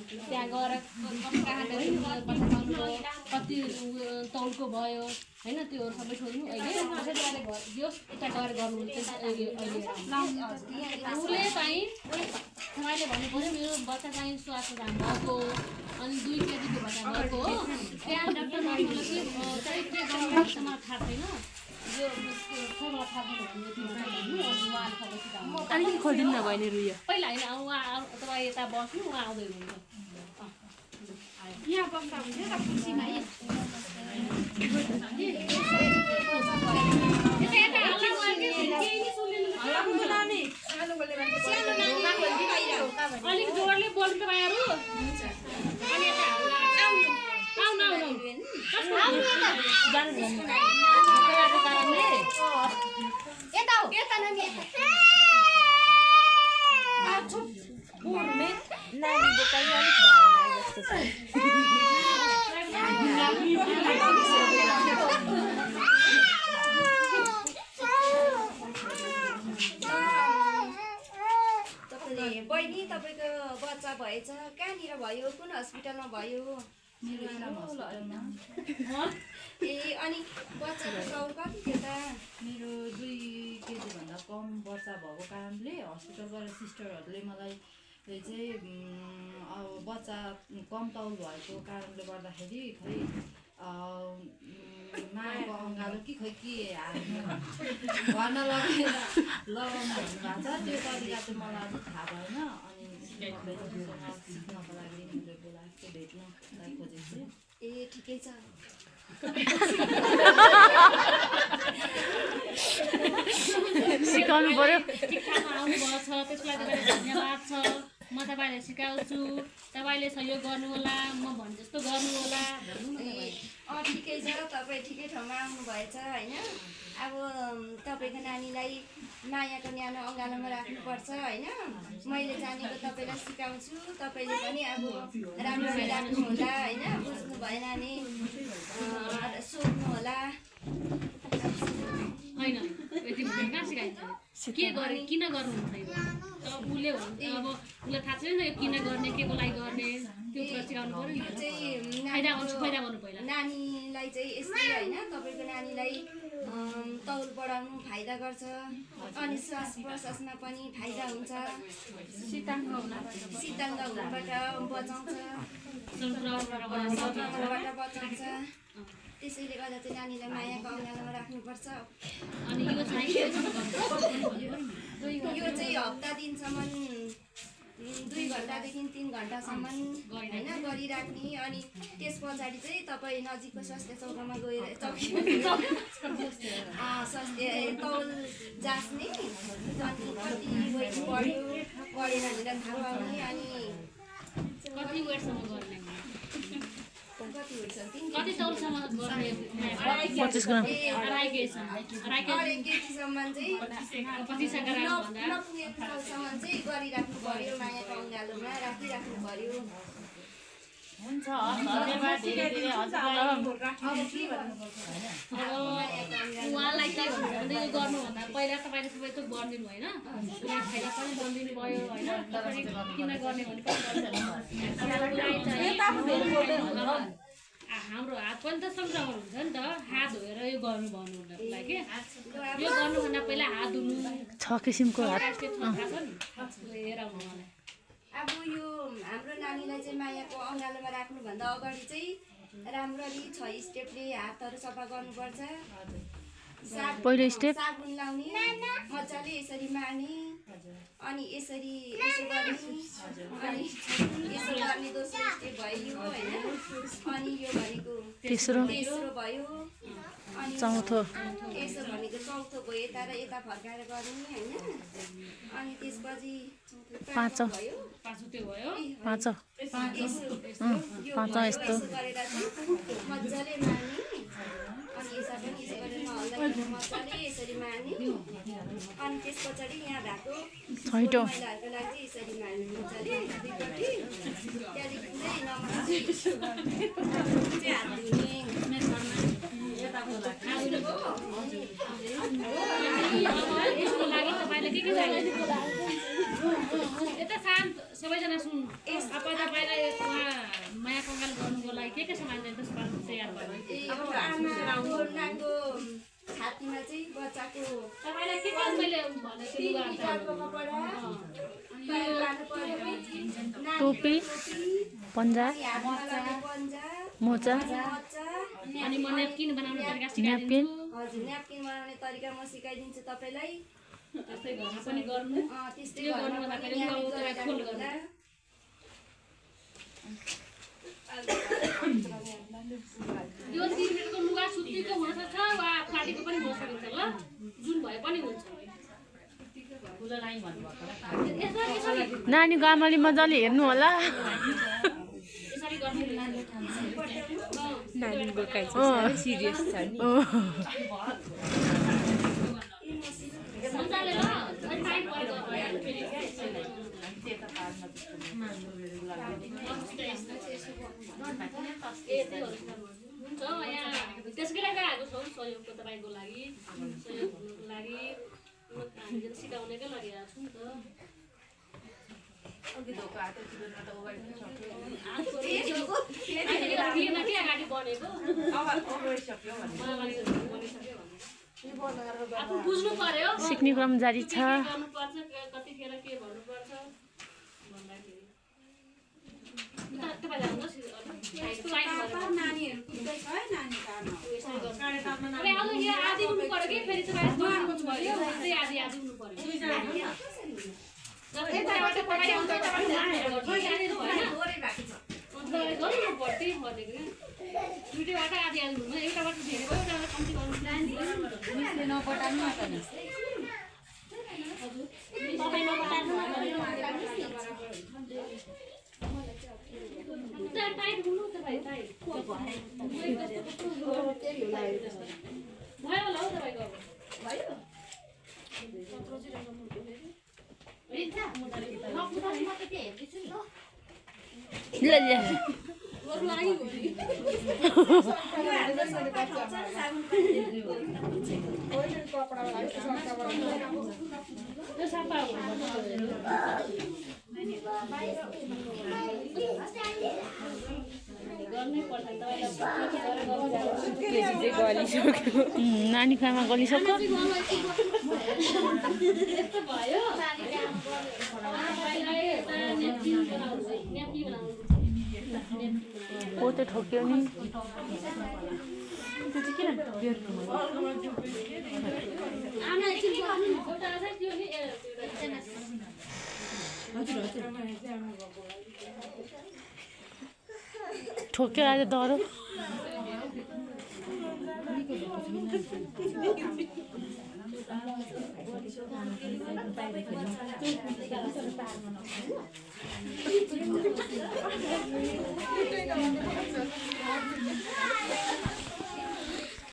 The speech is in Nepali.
त्यहाँ गएर कहाँ कति तौलको भयो होइन त्योहरू सबै सोध्नु अहिले कसैले दियोस् यता गएर गर्नु उसले चाहिँ तपाईँले भन्नु पऱ्यो मेरो बच्चा चाहिँ स्वास्थ्य धाम भएको अनि 2 केजीको बच्चा भएको हो त्यहाँ डाक्टर नर्सले चाहिँ के गर्नुपर्छ मलाई थाहा छैन यो खोला थाहा अलिकति खोलिदिनु न बहिनी रुयो पहिला होइन उहाँ तपाईँ यता बस्नु उहाँ आउँदै हुनुहुन्छ यहाँ बस्दा हुन्छ र कुर्सीमा अलिक जोडले बोल्नु तपाईँहरू नानी बोकाइ अलिक भएन जस्तो छ बहिनी तपाईँको बच्चा भएछ कहाँनिर भयो कुन हस्पिटलमा भयो ए अनि बच्चाको तौल कति थियो त मेरो 2 केजीभन्दा कम बच्चा भएको कारणले हस्पिटल गएर सिस्टरहरूले मलाई चाहिँ अब बच्चा कम तौल भएको कारणले गर्दाखेरि खै मायाको अँगालो कि खै के भर्न लगाएर लगाउनु भन्नुभएको छ त्यो तरिका चाहिँ मलाई अलिक थाहा भएन अनि सिक्नको लागि मैले बोलाएको भेट्नलाई खोजेको थिएँ ए ठिकै छ सिकाउनु पर्यो ठिकठाक आउनुभएको छ त्यसको लागि तपाईँलाई धन्यवाद छ म तपाईँलाई सिकाउँछु तपाईँले सहयोग गर्नु होला म भने जस्तो गर्नु होला ठिकै छ तपाईँ ठिकै ठाउँमा आउनुभएछ होइन अब तपाईँको नानीलाई मायाको न्यानो अँगालोमा राख्नुपर्छ होइन मैले जानेको तपाईँलाई सिकाउँछु तपाईँले पनि अब राम्ररी राख्नु होला होइन बुझ्नु भएन भने सोध्नु होला होइन यति कहाँ सिकाइन्छ के गरे किन गर्नुहुन्छ यो अब उसले भन्नु अब उसलाई थाहा छैन यो किन गर्ने के को लागि गर्ने त्यो कुरा सिकाउनु पऱ्यो नि चाहिँ फाइदा गर्नु पहिला नानीलाई चाहिँ यस्तै होइन तपाईँको नानीलाई तौल बढाउनु फाइदा गर्छ अनि श्वास प्रश्वासमा पनि फाइदा हुन्छ शीतङ्ग हुनबाट बचाउँछ सङ्क्रमणबाट बचाउँछ त्यसैले गर्दा चाहिँ नानीलाई मायाको अँगालोमा राख्नुपर्छ अनि यो चाहिँ हप्ता दिनसम्म 2 घन्टादेखि 3 घन्टासम्म होइन गरिराख्ने अनि त्यस पछाडि चाहिँ तपाईँ नजिकको स्वास्थ्य चौकीमा गएर स्वास्थ्य तौल जाँच्ने अनि कति वेट बढ्यो बढेन भनेर थाहा पाउने अनि कति वेटसम्म गर्ने कति वेट छ कति तौलसम्म गर्ने 25 ग्राम 2.5 केजीसम्म चाहिँ नपुगेको तौलसम्म चाहिँ गरिराख्नु पर्यो मायाको अँगालोमा राखिराख्नु पर्यो हुन्छ धन्यवाद धेरै धेरै उहाँलाई के भन्छ भने यो गर्नुभन्दा पहिला तपाईँले सबै थोक गरिदिनु होइन उसलाई फाइदा पनि गरिदिनु भयो होइन तपाईँ किन गर्ने भने हाम्रो हात पनि त सङ्क्रमण हुन्छ नि त हात धोएर यो गर्नु भन्नुलाई के यो गर्नुभन्दा पहिला हात धुनु 6 किसिमको हात थाहा छ नि हेर मलाई अब यो हाम्रो नानीलाई चाहिँ मायाको अँगालोमा राख्नुभन्दा अगाडि चाहिँ राम्ररी 6 स्टेपले हातहरू सफा गर्नुपर्छ पहिलो स्टेप साबुन लाउने मजाले यसरी मार्ने अनि यसरी यसो गर्ने अनि यसो गर्ने दोस्रो स्टेप भयो होइन अनि यो भनेको तेस्रो भयो अनि चौथो यसो भनेको चौथो भयो यता र यता फर्काएर गर्ने होइन अनि त्यसपछि पाँचौँ भयो त्यो भयो पाँचौँ यस्तो गरेर चाहिँ मजाले मार्ने अनि यसो पनि यसो गरेर नहल्दा मजाले यसरी मार्ने अनि त्यस पछाडि यहाँ भएको छैटौँ महिलाहरूको लागि चाहिँ यसरी मार्ने मजाले दुईपट्टि त्यहाँदेखि चाहिँ नमार्ने चाहिँ हात धुने यसको लागि तपाईँले के यता शान्त सबैजना सुन्नु तपाईँलाई त्यो लुगा किताबको कपडा पार पार्नु पर्यो टोपी पन्जा हातमा लगाउने पन्जा मोजा मोजा अनि म न्यापकिन बनाउने तरिका न्यापकिन सिकाइदिन्छु हजुर न्यापकिन बनाउने तरिका म सिकाइदिन्छु तपाईँलाई त्यस्तै घरमा पनि गर्नु त्यस्तै त्यो घरमा गर्नु पनि भन्दाखेरि न्यापिङ लुगा गरेर फुल राख्नु होला। यो 3 मिनेटको लुगा सुत्तीको हुन सक्छ वा फाटीको पनि हुन सकिन्छ ल जुन भए पनि हुन्छ यसरी नानीको आमाले मजाले हेर्नु होला यसरी गर्नु नानीको काई चाहिँ सिरियस छ नि मजाले ल टाइट गरेर फेरि हुन्छ यहाँ त्यसकै लागि आएको छौँ सहयोगको तपाईँको लागि सहयोग हुनुको लागि हामीले सिकाउनेकै लागि आएको छौँ नि त थिएन के अगाडि बढेको आफू बुझ्नु पर्यो सिक्ने क्रम जारी छ गर्नुपर्छ कतिखेर के भन्नुपर्छ भन्दाखेरि तपाईँलाई आउनुहोस् आधी उठ्नु पर्यो कि फेरि तपाईँ आधी उठ्नु पर्यो गर्नु पर्छ त्यही भनेको दुइटैबाट आधी आधी हुनु एउटाबाट धेरै भयो एउटाबाट कम्ती गर्नु मिसले नपटाउनु न त नि तपाईँ नपठाउनु टाइट हुनु तपाईँ टाइट भयो होला हौ तपाईँको ल ल नानीको आमा गलिसक्यो पोते ठोक्यो नि ठोक्यो आज डह्रो